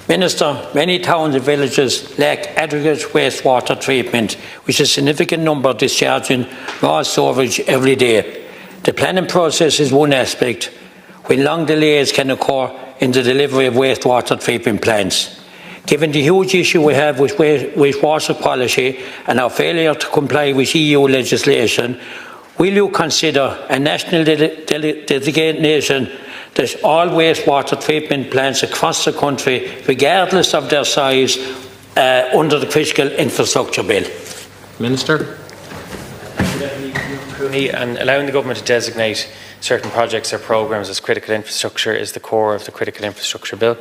Minister, many towns and villages lack adequate wastewater treatment, which is a significant number discharging raw sewage every day. The planning process is one aspect, when long delays can occur in the delivery of wastewater treatment plants. Given the huge issue we have with wastewater quality and our failure to comply with EU legislation, will you consider a national designation that all wastewater treatment plants across the country, regardless of their size, under the Critical Infrastructure Bill? Minister. Cooney, and allowing the government to designate certain projects or programmes as critical infrastructure is the core of the Critical Infrastructure Bill.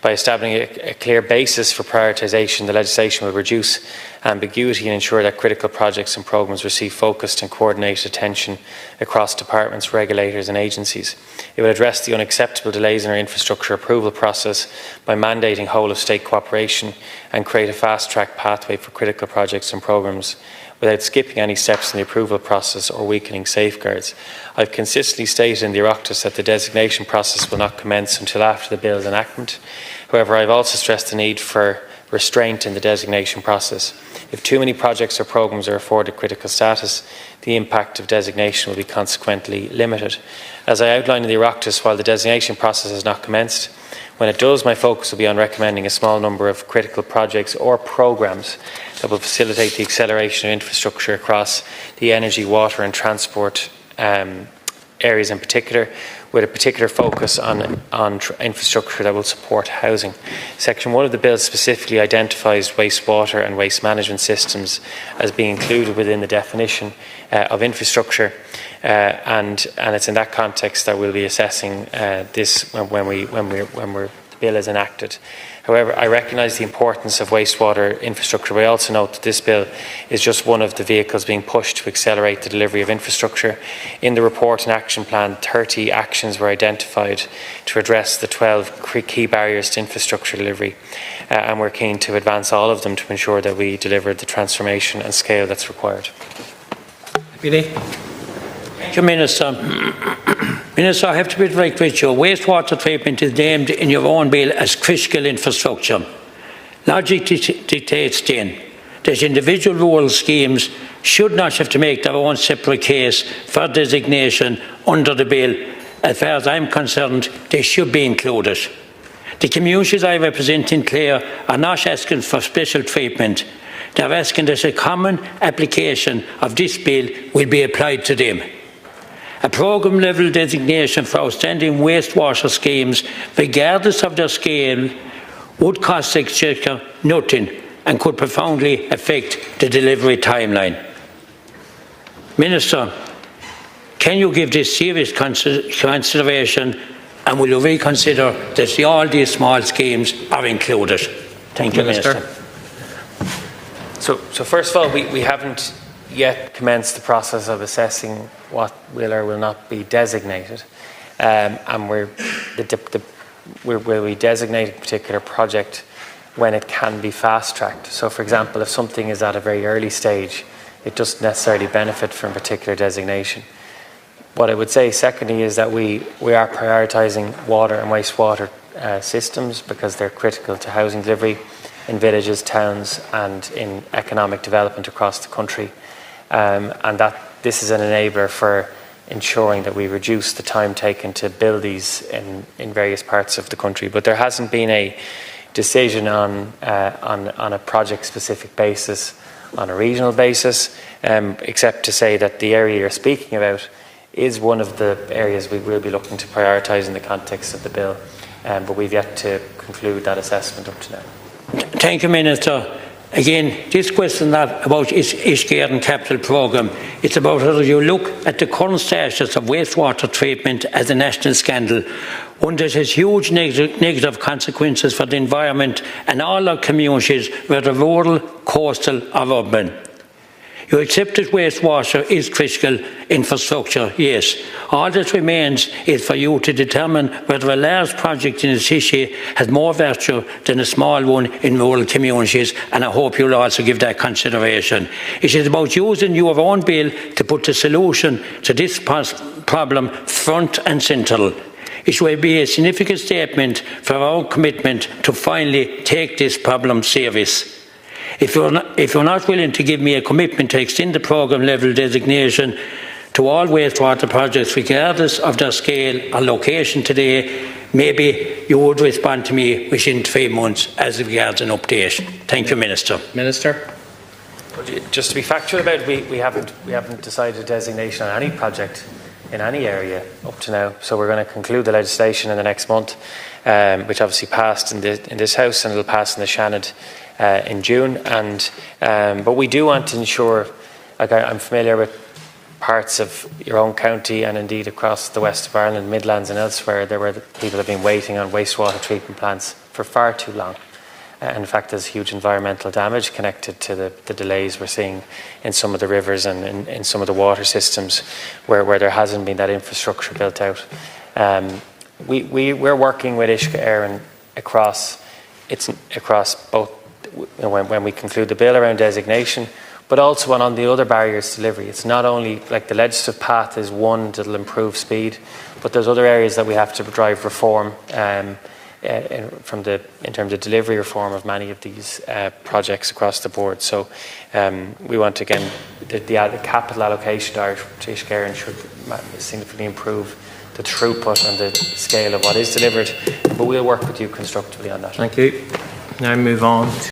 By establishing a clear basis for prioritisation, the legislation will reduce ambiguity and ensure that critical projects and programmes receive focused and coordinated attention across departments, regulators and agencies. It will address the unacceptable delays in our infrastructure approval process by mandating whole-of-state cooperation and create a fast-track pathway for critical projects and programmes without skipping any steps in the approval process or weakening safeguards. I've consistently stated in the Oireachtas that the designation process will not commence until after the bill's enactment. However, I've also stressed the need for restraint in the designation process. If too many projects or programmes are afforded critical status, the impact of designation will be consequently limited. As I outlined in the Oireachtas, while the designation process has not commenced, when it does, my focus will be on recommending a small number of critical projects or programmes that will facilitate the acceleration of infrastructure across the energy, water and transport areas in particular, with a particular focus on infrastructure that will support housing. Section 1 of the bill specifically identifies wastewater and waste management systems as being included within the definition of infrastructure, and it's in that context that we'll be assessing this when the bill is enacted. However, I recognise the importance of wastewater infrastructure, but I also note that this bill is just one of the vehicles being pushed to accelerate the delivery of infrastructure. In the report and action plan, 30 actions were identified to address the 12 key barriers to infrastructure delivery, and we're keen to advance all of them to ensure that we deliver the transformation and scale that's required. Thank you, Minister. Minister, I have to be direct with you. Wastewater treatment is named in your own bill as critical infrastructure. Logic dictates then that individual rural schemes should not have to make their own separate case for designation under the bill. As far as I'm concerned, they should be included. The communities I represent in Clare are not asking for special treatment. They're asking that a common application of this bill will be applied to them. A programme-level designation for outstanding wastewater schemes, regardless of their scale, would cost the Exchequer nothing and could profoundly affect the delivery timeline. Minister, can you give this serious consideration, and will you reconsider that all these small schemes are included? Thank you, Minister. So first of all, we haven't yet commenced the process of assessing what will or will not be designated, and will we designate a particular project when it can be fast-tracked. So, for example, if something is at a very early stage, it doesn't necessarily benefit from a particular designation. What I would say, secondly, is that we are prioritising water and wastewater systems because they're critical to housing delivery in villages, towns and in economic development across the country. And that this is an enabler for ensuring that we reduce the time taken to build these in various parts of the country. But there hasn't been a decision on a project-specific basis, on a regional basis, except to say that the area you're speaking about is one of the areas we will be looking to prioritise in the context of the bill, but we've yet to conclude that assessment up to now. Thank you, Minister. Again, this question not about Ishgarden Capital Programme. It's about whether you look at the current status of wastewater treatment as a national scandal, one that has huge negative consequences for the environment and all our communities, whether rural, coastal or urban. You accept that wastewater is critical infrastructure, yes. All that remains is for you to determine whether a large project in a city has more virtue than a small one in rural communities, and I hope you'll also give that consideration. It is about using your own bill to put the solution to this problem front and central. It will be a significant statement for our commitment to finally take this problem serious. If you're not willing to give me a commitment to extend the programme level designation to all wastewater projects, regardless of their scale or location today, maybe you would respond to me within 3 months as regards an update. Thank you, Minister. Minister. Just to be factual about it, we haven't decided a designation on any project in any area up to now. So we're going to conclude the legislation in the next month, which obviously passed in this House, and it'll pass in the Shannon in June. But we do want to ensure, like I'm familiar with parts of your own county and indeed across the west of Ireland, Midlands and elsewhere, where people have been waiting on wastewater treatment plants for far too long. In fact, there's huge environmental damage connected to the delays we're seeing in some of the rivers and in some of the water systems where there hasn't been that infrastructure built out. We're working with Uisce Éireann across both when we conclude the bill around designation, but also on the other barriers to delivery. It's not only like the legislative path is one that'll improve speed, but there's other areas that we have to drive reform in terms of delivery reform of many of these projects across the board. So we want, again, the capital allocation to Uisce Éireann should significantly improve the throughput and the scale of what is delivered, but we'll work with you constructively on that. Thank you. Now move on to